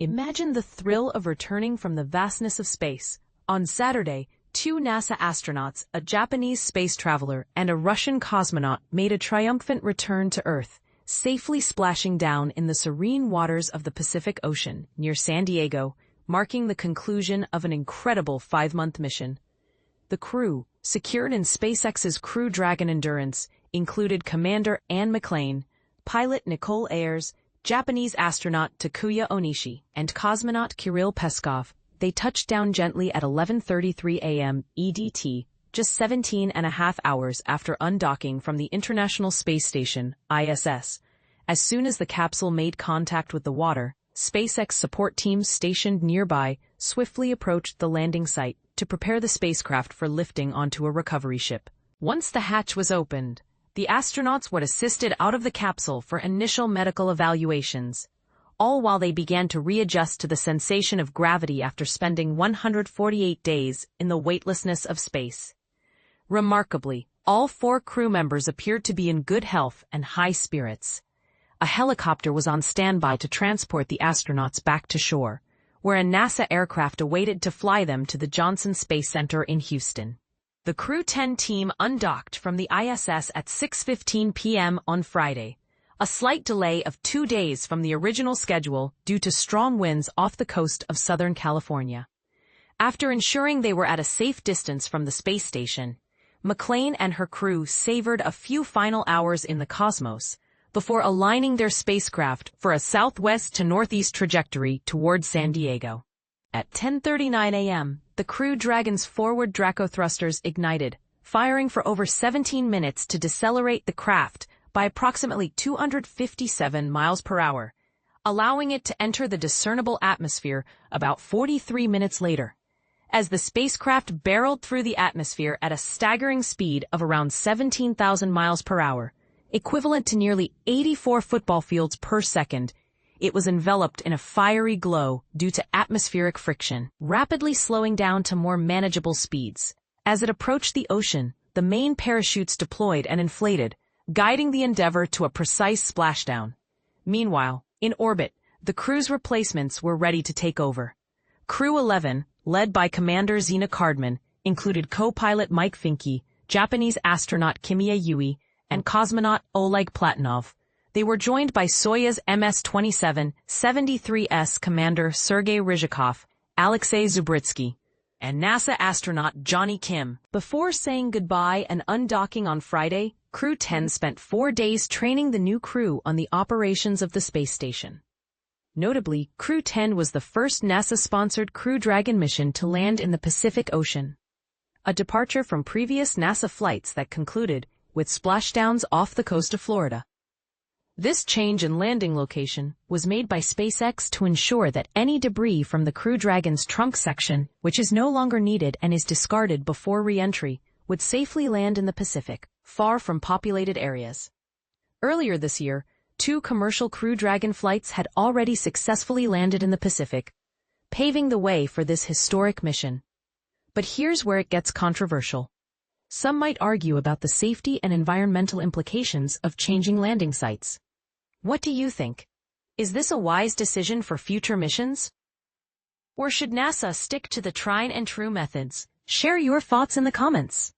Imagine the thrill of returning from the vastness of space. On Saturday, two NASA astronauts, a Japanese space traveler and a Russian cosmonaut, made a triumphant return to Earth, safely splashing down in the serene waters of the Pacific Ocean near San Diego, marking the conclusion of an incredible 5-month mission. The crew, secured in SpaceX's Crew Dragon Endurance, included Commander Anne McClain, pilot Nichole Ayers, Japanese astronaut Takuya Onishi, and cosmonaut Kirill Peskov. They touched down gently at 11:33 a.m. EDT, just 17.5 hours after undocking from the International Space Station, ISS. As soon as the capsule made contact with the water, SpaceX support teams stationed nearby swiftly approached the landing site to prepare the spacecraft for lifting onto a recovery ship. Once the hatch was opened, the astronauts were assisted out of the capsule for initial medical evaluations, all while they began to readjust to the sensation of gravity after spending 148 days in the weightlessness of space. Remarkably, all 4 crew members appeared to be in good health and high spirits. A helicopter was on standby to transport the astronauts back to shore, where a NASA aircraft awaited to fly them to the Johnson Space Center in Houston. The Crew 10 team undocked from the ISS at 6:15 p.m. on Friday, a slight delay of 2 days from the original schedule due to strong winds off the coast of Southern California. After ensuring they were at a safe distance from the space station, McClain and her crew savored a few final hours in the cosmos before aligning their spacecraft for a southwest to northeast trajectory toward San Diego. At 10:39 a.m., the Crew Dragon's forward Draco thrusters ignited, firing for over 17 minutes to decelerate the craft by approximately 257 miles per hour, allowing it to enter the discernible atmosphere about 43 minutes later. As the spacecraft barreled through the atmosphere at a staggering speed of around 17,000 miles per hour, equivalent to nearly 84 football fields per second, it was enveloped in a fiery glow due to atmospheric friction, rapidly slowing down to more manageable speeds. As it approached the ocean, the main parachutes deployed and inflated, guiding the Endeavour to a precise splashdown. Meanwhile, in orbit, the crew's replacements were ready to take over. Crew 11, led by Commander Zena Cardman, included co-pilot Mike Fincke, Japanese astronaut Kimiya Yui, and cosmonaut Oleg Platonov. They were joined by Soyuz MS-27-73S Commander Sergei Ryzhikov, Alexei Zubritsky, and NASA astronaut Johnny Kim. Before saying goodbye and undocking on Friday, Crew 10 spent 4 days training the new crew on the operations of the space station. Notably, Crew 10 was the first NASA-sponsored Crew Dragon mission to land in the Pacific Ocean, a departure from previous NASA flights that concluded with splashdowns off the coast of Florida. This change in landing location was made by SpaceX to ensure that any debris from the Crew Dragon's trunk section, which is no longer needed and is discarded before re-entry, would safely land in the Pacific, far from populated areas. Earlier this year, 2 commercial Crew Dragon flights had already successfully landed in the Pacific, paving the way for this historic mission. But here's where it gets controversial. Some might argue about the safety and environmental implications of changing landing sites. What do you think? Is this a wise decision for future missions? Or should NASA stick to the tried and true methods? Share your thoughts in the comments.